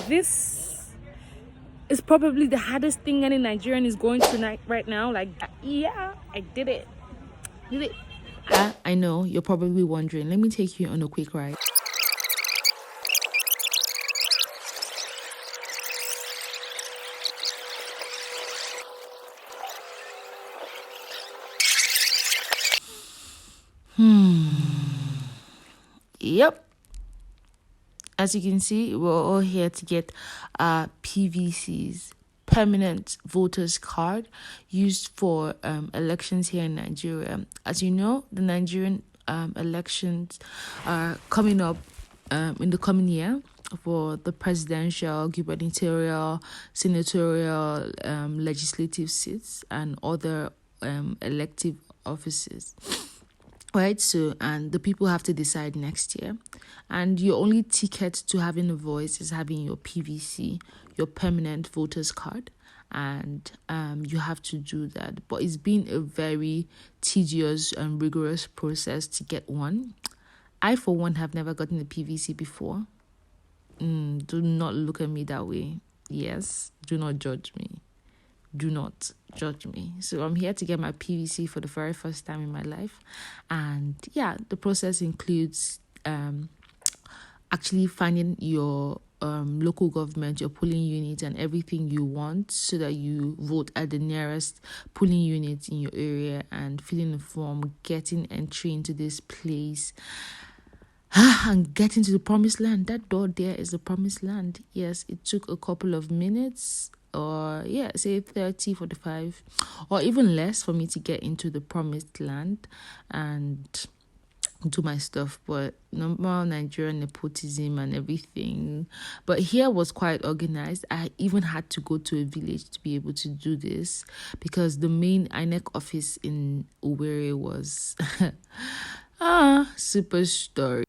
this is probably the hardest thing any Nigerian is going through right now. Like, yeah, I did it. I know you're probably wondering. Let me take you on a quick ride. Yep. As you can see, we're all here to get our PVCs, permanent voters card, used for elections here in Nigeria. As you know, the Nigerian elections are coming up in the coming year for the presidential, gubernatorial, senatorial, legislative seats, and other elective offices. Right, so and the people have to decide next year, and your only ticket to having a voice is having your PVC, your permanent voters card, and you have to do that. But it's been a very tedious and rigorous process to get one. I, for one, have never gotten a PVC before. Do not look at me that way. Yes, do not judge me. Do not judge me. So I'm here to get my PVC for the very first time in my life. And yeah, the process includes actually finding your local government, your polling unit, and everything you want so that you vote at the nearest polling unit in your area, and filling the form, getting entry into this place, and getting to the promised land. That door there is the promised land. Yes, it took a couple of minutes, or say 30, 45, or even less for me to get into the promised land and do my stuff. But normal Nigerian nepotism and everything. But here was quite organized. I even had to go to a village to be able to do this, because the main INEC office in Owerri was super story.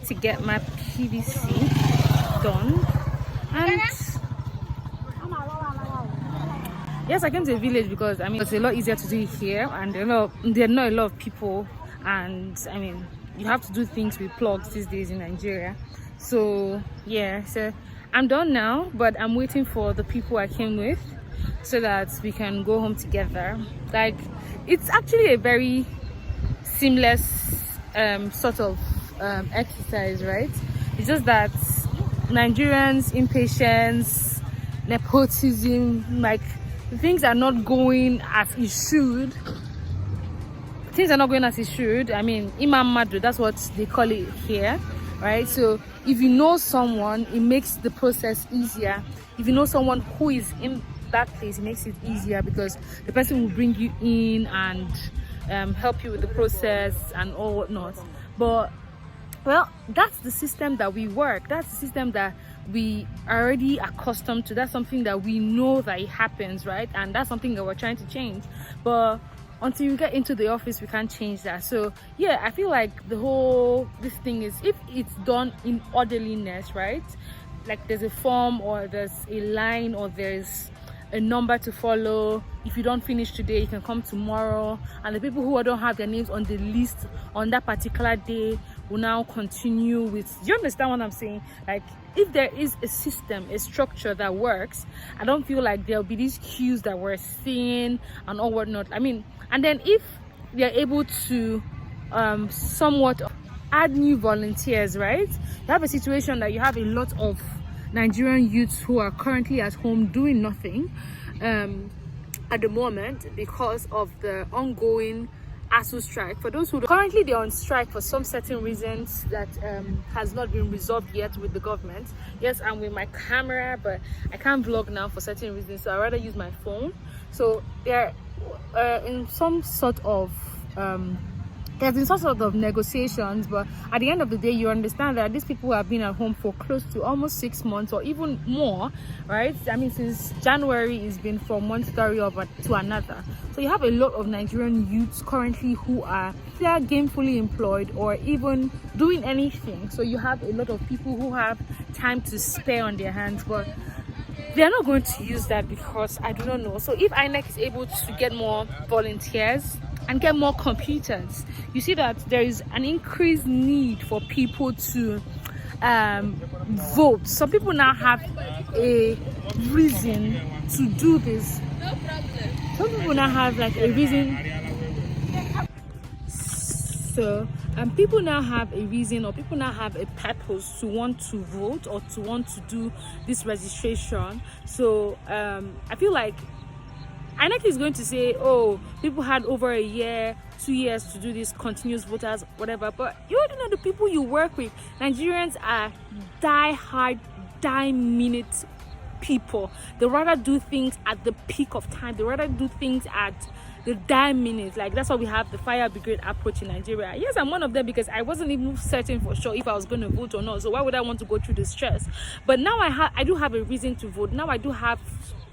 To get my PVC done, and yes, I came to a village because it's a lot easier to do it here, and there are not a lot of people, and you have to do things with plugs these days in Nigeria. So yeah, so I'm done now, but I'm waiting for the people I came with so that we can go home together. Like, it's actually a very seamless sort of exercise, right? It's just that Nigerians' impatience nepotism, like things are not going as it should. Things are not going as it should. I mean, Imam Madu, that's what they call it here, right? So if you know someone, it makes the process easier. If you know someone who is in that place, it makes it easier because the person will bring you in and help you with the process and all whatnot. But well, that's the system that we work. That's the system that we are already accustomed to. That's something that we know that it happens, right? And that's something that we're trying to change. But until you get into the office, we can't change that. So yeah, I feel like this thing is, if it's done in orderliness, right? Like there's a form or there's a line or there's a number to follow. If you don't finish today, you can come tomorrow, and the people who don't have their names on the list on that particular day will now continue with, do you understand what I'm saying? Like, if there is a system, a structure that works, I don't feel like there'll be these queues that we're seeing and all whatnot. I mean, and then if they're able to somewhat add new volunteers, right? You have a situation that you have a lot of Nigerian youths who are currently at home doing nothing at the moment because of the ongoing ASU strike. For those who currently, they're on strike for some certain reasons that has not been resolved yet with the government. Yes, I'm with my camera, but I can't vlog now for certain reasons, so I'd rather use my phone. So they're in some sort of there's been some sort of negotiations, but at the end of the day, you understand that these people have been at home for close to almost 6 months or even more, right? I mean, since January, it's been from one story to another. So you have a lot of Nigerian youths currently who are either gainfully employed or even doing anything. So you have a lot of people who have time to spare on their hands, but they're not going to use that because I do not know. So if INEC is able to get more volunteers and get more computers, you see that there is an increased need for people to vote. Some people now have a reason to do this. Some people now have like a reason. So people now have a reason, or people now have a purpose to want to vote or to want to do this registration. So I feel like INEC is going to say, oh, people had over a year, 2 years to do this, continuous voters, whatever. But you already know the people you work with. Nigerians are die-hard, die-minute people. They rather do things at the peak of time. They rather do things at the die-minute. Like, that's why we have the fire brigade approach in Nigeria. Yes, I'm one of them because I wasn't even certain for sure if I was going to vote or not. So why would I want to go through the stress? But now I do have a reason to vote. Now I do have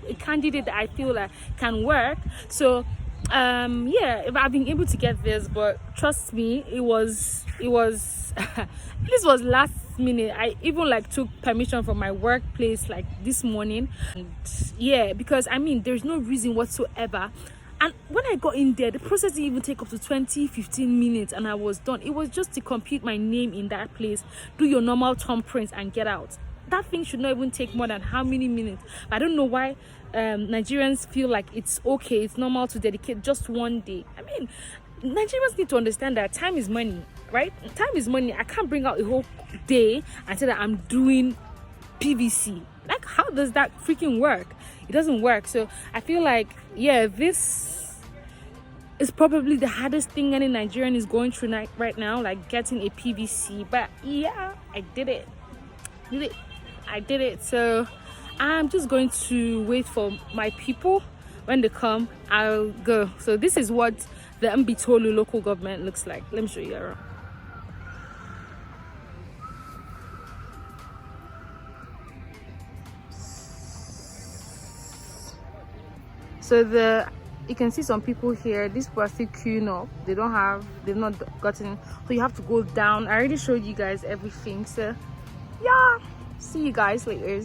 a candidate that I feel like can work. So yeah, I've been able to get this, but trust me, it was this was last minute. I even like took permission from my workplace like this morning, and yeah, because I mean there's no reason whatsoever. And when I got in there, the process didn't even take up to 20-15 minutes and I was done. It was just to compute my name in that place, do your normal thumbprints and get out. That thing should not even take more than how many minutes? I don't know why Nigerians feel like it's okay, it's normal to dedicate just one day. I mean, Nigerians need to understand that time is money, right? Time is money. I can't bring out a whole day and say that I'm doing PVC. Like, how does that freaking work? It doesn't work. So I feel like, yeah, this is probably the hardest thing any Nigerian is going through right now, like getting a PVC. But yeah, I did it. I did it. So I'm just going to wait for my people. When they come, I'll go. So this is what the Mbitolu local government looks like. Let me show you around. So you can see some people here. These people are still queuing up. They've not gotten, so you have to go down. I already showed you guys everything. So yeah, see you guys later.